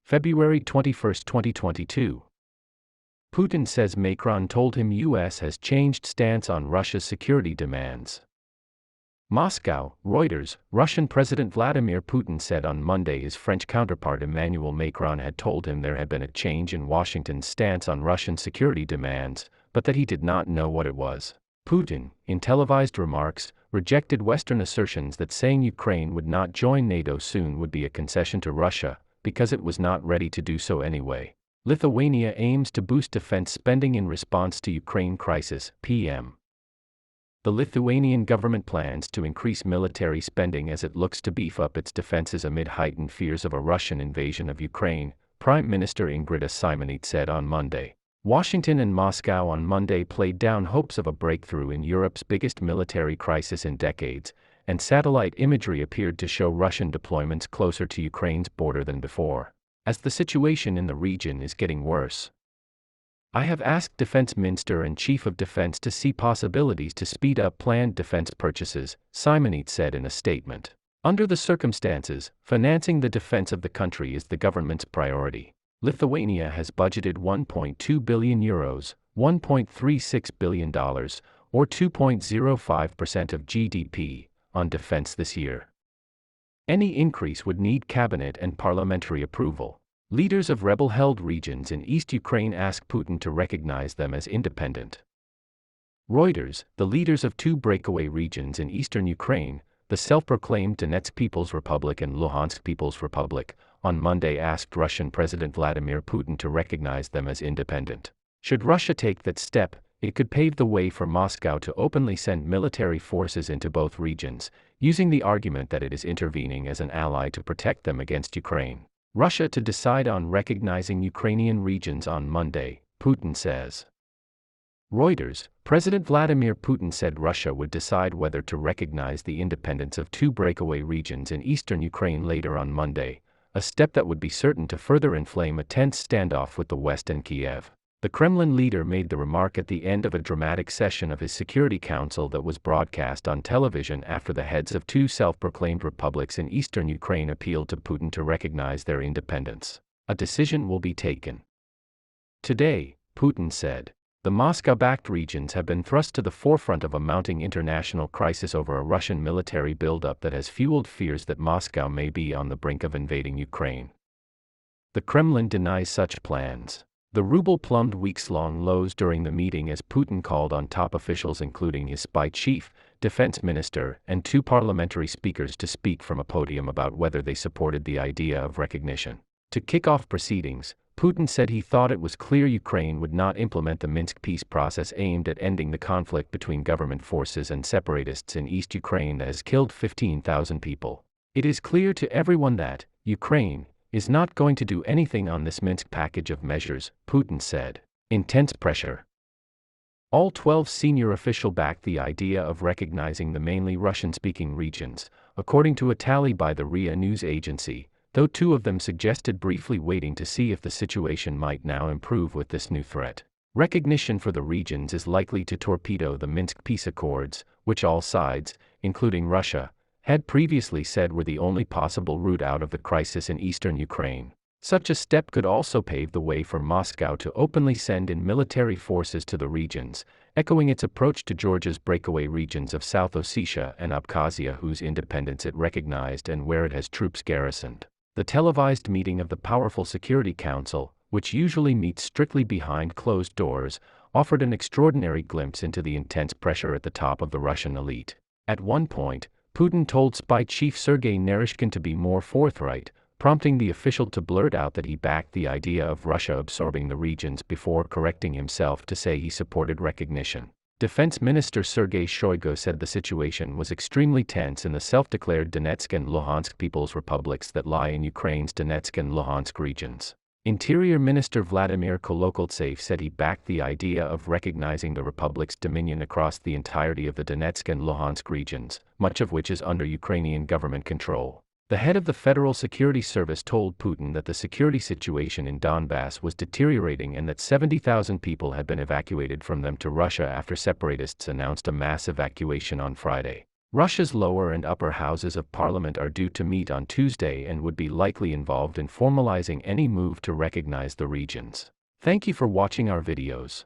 February 21, 2022. Putin says Macron told him US has changed stance on Russia's security demands. Moscow, Reuters. Russian President Vladimir Putin said on Monday his French counterpart Emmanuel Macron had told him there had been a change in Washington's stance on Russian security demands, but that he did not know what it was. Putin, in televised remarks, rejected Western assertions that saying Ukraine would not join NATO soon would be a concession to Russia, because it was not ready to do so anyway. Lithuania aims to boost defense spending in response to Ukraine crisis, PM. The Lithuanian government plans to increase military spending as it looks to beef up its defenses amid heightened fears of a Russian invasion of Ukraine, Prime Minister Ingrida Šimonytė said on Monday. Washington and Moscow on Monday played down hopes of a breakthrough in Europe's biggest military crisis in decades, and satellite imagery appeared to show Russian deployments closer to Ukraine's border than before. As the situation in the region is getting worse, I have asked Defense Minister and Chief of Defense to see possibilities to speed up planned defense purchases, Šimonytė said in a statement. Under the circumstances, financing the defense of the country is the government's priority. Lithuania has budgeted €1.2 billion, $1.36 billion, or 2.05% of GDP, on defense this year. Any increase would need cabinet and parliamentary approval. Leaders of rebel-held regions in East Ukraine ask Putin to recognize them as independent. Reuters. The leaders of two breakaway regions in eastern Ukraine, the self-proclaimed Donetsk People's Republic and Luhansk People's Republic, on Monday asked Russian President Vladimir Putin to recognize them as independent. Should Russia take that step, it could pave the way for Moscow to openly send military forces into both regions, using the argument that it is intervening as an ally to protect them against Ukraine. Russia to decide on recognizing Ukrainian regions on Monday, Putin says. Reuters. President Vladimir Putin said Russia would decide whether to recognize the independence of two breakaway regions in eastern Ukraine later on Monday, a step that would be certain to further inflame a tense standoff with the West and Kiev. The Kremlin leader made the remark at the end of a dramatic session of his Security Council that was broadcast on television after the heads of two self-proclaimed republics in eastern Ukraine appealed to Putin to recognize their independence. A decision will be taken today, Putin said. The Moscow-backed regions have been thrust to the forefront of a mounting international crisis over a Russian military buildup that has fueled fears that Moscow may be on the brink of invading Ukraine. The Kremlin denies such plans. The ruble plumbed weeks-long lows during the meeting as Putin called on top officials including his spy chief, defense minister, and two parliamentary speakers to speak from a podium about whether they supported the idea of recognition. To kick off proceedings, Putin said he thought it was clear Ukraine would not implement the Minsk peace process aimed at ending the conflict between government forces and separatists in East Ukraine that has killed 15,000 people. It is clear to everyone that Ukraine is not going to do anything on this Minsk package of measures, Putin said. Intense pressure. All 12 senior officials backed the idea of recognizing the mainly Russian-speaking regions, according to a tally by the RIA news agency, though two of them suggested briefly waiting to see if the situation might now improve with this new threat. Recognition for the regions is likely to torpedo the Minsk peace accords, which all sides, including Russia, had previously said were the only possible route out of the crisis in eastern Ukraine. Such a step could also pave the way for Moscow to openly send in military forces to the regions, echoing its approach to Georgia's breakaway regions of South Ossetia and Abkhazia, whose independence it recognized and where it has troops garrisoned. The televised meeting of the powerful Security Council, which usually meets strictly behind closed doors, offered an extraordinary glimpse into the intense pressure at the top of the Russian elite. At one point, Putin told spy chief Sergei Naryshkin to be more forthright, prompting the official to blurt out that he backed the idea of Russia absorbing the regions before correcting himself to say he supported recognition. Defense Minister Sergei Shoigu said the situation was extremely tense in the self-declared Donetsk and Luhansk People's Republics that lie in Ukraine's Donetsk and Luhansk regions. Interior Minister Vladimir Kolokoltsev said he backed the idea of recognizing the republic's dominion across the entirety of the Donetsk and Luhansk regions, much of which is under Ukrainian government control. The head of the Federal Security Service told Putin that the security situation in Donbass was deteriorating and that 70,000 people had been evacuated from them to Russia after separatists announced a mass evacuation on Friday. Russia's lower and upper houses of parliament are due to meet on Tuesday and would be likely involved in formalizing any move to recognize the regions. Thank you for watching our videos.